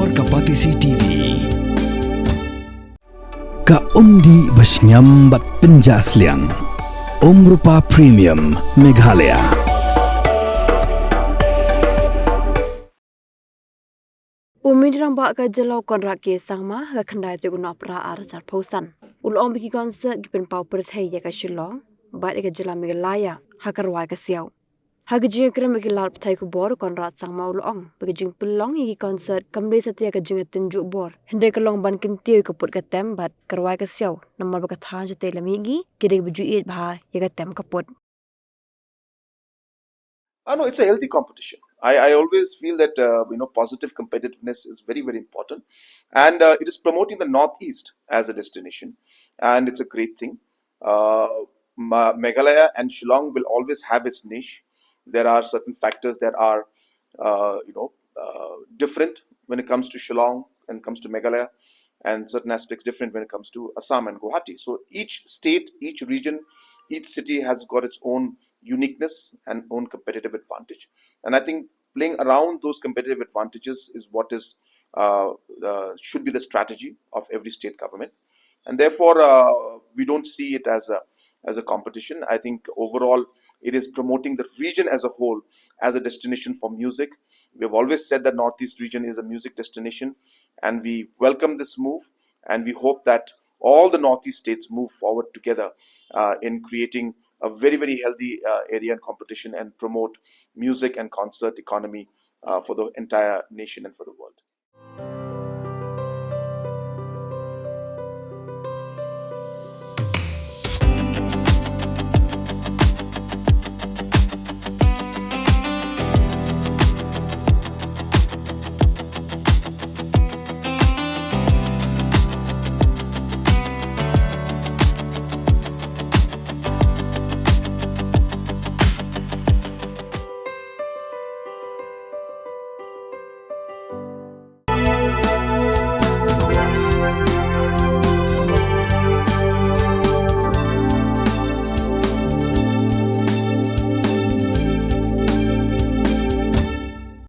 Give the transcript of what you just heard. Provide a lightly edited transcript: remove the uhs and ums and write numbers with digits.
Bor Kapatisi TV. Ka Undi Basnyam Bat Penjasliang. Rupa Premium Meghalaya. Umidrang bak ka Jylla konrak ke sangma ka khandai te guna pra arjar phausan. Ulom biki concert ki Pynpaw Pyrthei ya ka Shillong, bat ka Jylla Meghalaya, ha ka Rwai ka Siaw. Ha ka jing kram ki lar pthai ku bor konrat sangma ulong, biki jing pelong ki concert kamle satya ka jing tinju bor. Hende ka long ban kin tiu ka put ka tem bat ka Rwai ka Siaw, namar ba ka than jate lamigi, kide biju it bha ya ka tem ka put. No, it's a healthy competition. I always feel that positive competitiveness is very, very important, and it is promoting the Northeast as a destination, and it's a great thing. Uh, Meghalaya and Shillong will always have its niche. There are certain factors that are different when it comes to Shillong and comes to Meghalaya, and certain aspects different when it comes to Assam and Guwahati. So each state, each region, each city has got its own uniqueness and own competitive advantage. And I think playing around those competitive advantages is what is should be the strategy of every state government. And therefore, we don't see it as a competition. I think overall, it is promoting the region as a whole as a destination for music. We have always said that Northeast region is a music destination, and we welcome this move, and we hope that all the Northeast states move forward together in creating a very, very healthy area and competition and promote music and concert economy for the entire nation and for the world.